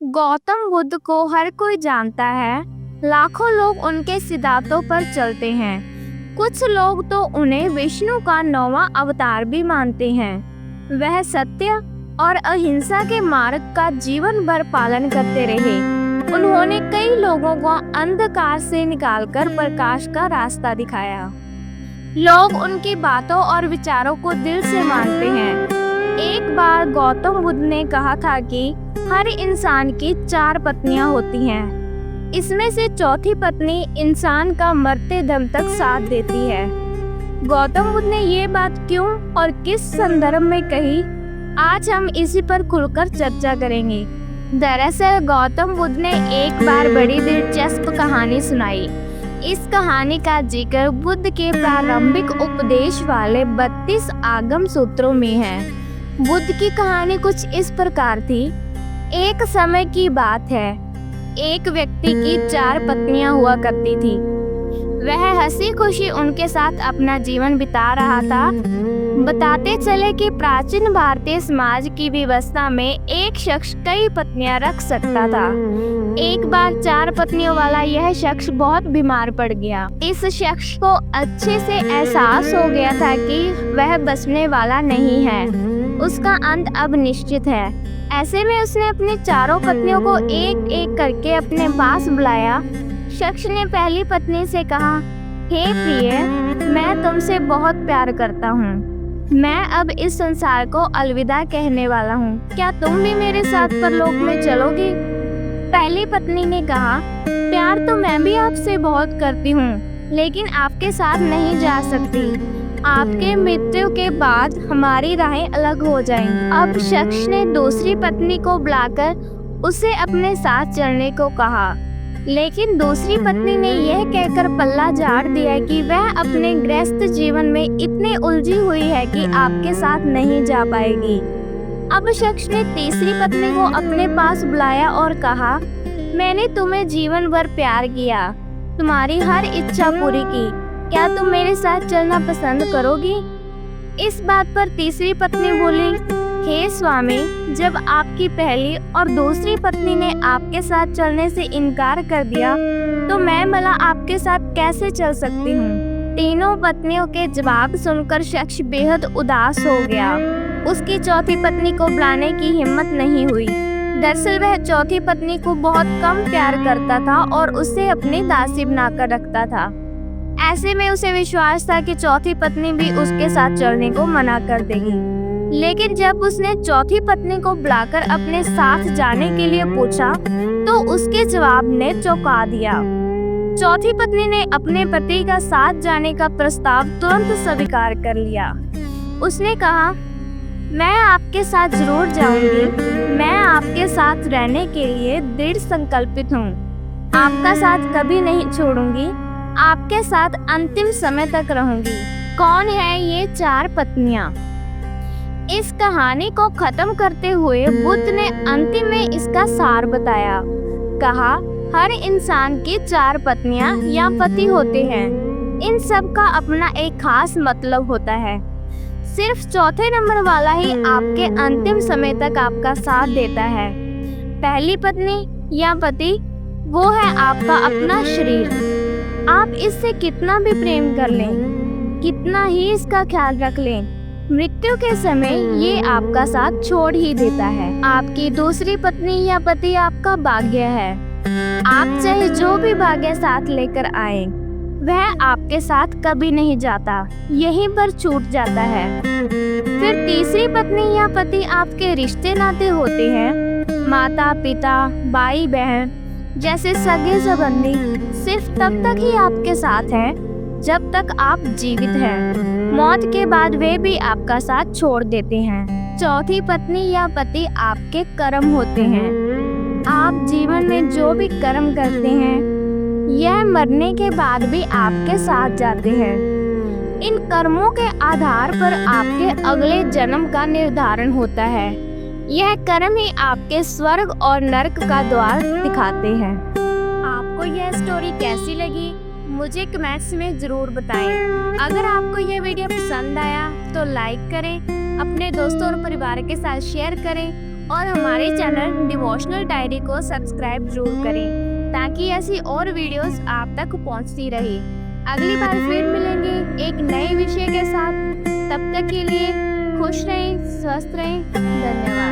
गौतम बुद्ध को हर कोई जानता है। लाखों लोग उनके सिद्धांतों पर चलते हैं। कुछ लोग तो उन्हें विष्णु का 9वां अवतार भी मानते हैं। वह सत्य और अहिंसा के मार्ग का जीवन भर पालन करते रहे। उन्होंने कई लोगों को अंधकार से निकालकर प्रकाश का रास्ता दिखाया। लोग उनकी बातों और विचारों को दिल से मानते हैं। एक बार गौतम बुद्ध ने कहा था कि हर इंसान की 4 पत्नियां होती हैं। इसमें से चौथी पत्नी इंसान का मरते दम तक साथ देती है। गौतम बुद्ध ने ये बात क्यों और किस संदर्भ में कही, आज हम इसी पर खुलकर चर्चा करेंगे। दरअसल गौतम बुद्ध ने एक बार बड़ी दिलचस्प कहानी सुनाई। इस कहानी का जिक्र बुद्ध के प्रारंभिक उपदेश वाले 32 आगम सूत्रों में है। बुद्ध की कहानी कुछ इस प्रकार थी। एक समय की बात है, एक व्यक्ति की 4 पत्नियां हुआ करती थी। वह हंसी खुशी उनके साथ अपना जीवन बिता रहा था। बताते चले कि प्राचीन भारतीय समाज की व्यवस्था में एक शख्स कई पत्नियां रख सकता था। एक बार 4 पत्नियों वाला यह शख्स बहुत बीमार पड़ गया। इस शख्स को अच्छे से एहसास हो गया था कि वह बचने वाला नहीं है, उसका अंत अब निश्चित है। ऐसे में उसने अपनी 4 पत्नियों को एक एक करके अपने पास बुलाया। शख्स ने पहली पत्नी से कहा, हे प्रिय, मैं तुमसे बहुत प्यार करता हूँ। मैं अब इस संसार को अलविदा कहने वाला हूँ। क्या तुम भी मेरे साथ परलोक में चलोगी? पहली पत्नी ने कहा, प्यार तो मैं भी आपसे बहुत करती हूँ, लेकिन आपके साथ नहीं जा सकती। आपके मृत्यु के बाद हमारी राहें अलग हो जाएंगी। अब शख्स ने दूसरी पत्नी को बुलाकर उसे अपने साथ चलने को कहा, लेकिन दूसरी पत्नी ने यह कहकर पल्ला झाड़ दिया कि वह अपने गृहस्थ जीवन में इतनी उलझी हुई है कि आपके साथ नहीं जा पाएगी। अब शख्स ने तीसरी पत्नी को अपने पास बुलाया और कहा, मैंने तुम्हें जीवन भर प्यार किया, तुम्हारी हर इच्छा पूरी की, क्या तुम मेरे साथ चलना पसंद करोगी? इस बात पर तीसरी पत्नी बोली, हे स्वामी, जब आपकी पहली और दूसरी पत्नी ने आपके साथ चलने से इनकार कर दिया, तो मैं भला आपके साथ कैसे चल सकती हूँ? तीनों पत्नियों के जवाब सुनकर शख्स बेहद उदास हो गया। उसकी चौथी पत्नी को बुलाने की हिम्मत नहीं हुई। दरअसल वह चौथी पत्नी को बहुत कम प्यार करता था और उसे अपनी दासी बनाकर रखता था। ऐसे में उसे विश्वास था कि चौथी पत्नी भी उसके साथ चलने को मना कर देगी। लेकिन जब उसने चौथी पत्नी को बुलाकर अपने साथ जाने के लिए पूछा, तो उसके जवाब ने चौंका दिया। चौथी पत्नी ने अपने पति का साथ जाने का प्रस्ताव तुरंत स्वीकार कर लिया। उसने कहा, मैं आपके साथ जरूर जाऊंगी। मैं आपके साथ रहने के लिए दृढ़ संकल्पित हूँ। आपका साथ कभी नहीं छोड़ूंगी। आपके साथ अंतिम समय तक रहूंगी। कौन है ये 4 पत्नियां? इस कहानी को खत्म करते हुए बुद्ध ने अंतिम में इसका सार बताया। कहा, हर इंसान की 4 पत्नियां या पति होते हैं। इन सब का अपना एक खास मतलब होता है। सिर्फ चौथे नंबर वाला ही आपके अंतिम समय तक आपका साथ देता है। पहली पत्नी या पति, वो है आपका अपना शरीर। आप इससे कितना भी प्रेम कर लें, कितना ही इसका ख्याल रख लें, मृत्यु के समय ये आपका साथ छोड़ ही देता है। आपकी दूसरी पत्नी या पति आपका भाग्य है। आप चाहे जो भी भाग्य साथ लेकर आए, वह आपके साथ कभी नहीं जाता, यहीं पर छूट जाता है। फिर तीसरी पत्नी या पति आपके रिश्ते नाते होते हैं। माता पिता, भाई बहन जैसे सगे संबंधी सिर्फ तब तक ही आपके साथ हैं जब तक आप जीवित हैं। मौत के बाद वे भी आपका साथ छोड़ देते हैं। चौथी पत्नी या पति आपके कर्म होते हैं। आप जीवन में जो भी कर्म करते हैं, यह मरने के बाद भी आपके साथ जाते हैं। इन कर्मों के आधार पर आपके अगले जन्म का निर्धारण होता है। यह कर्म ही आपके स्वर्ग और नरक का द्वार दिखाते हैं। आपको यह स्टोरी कैसी लगी, मुझे कमेंट्स में ज़रूर बताएं। अगर आपको यह वीडियो पसंद आया तो लाइक करें, अपने दोस्तों और परिवार के साथ शेयर करें और हमारे चैनल डिवोशनल डायरी को सब्सक्राइब जरूर करें ताकि ऐसी और वीडियोस आप तक पहुंचती रहे। अगली बार फिर मिलेंगे एक नए विषय के साथ। तब तक के लिए खुश रहें, स्वस्थ रहें। धन्यवाद।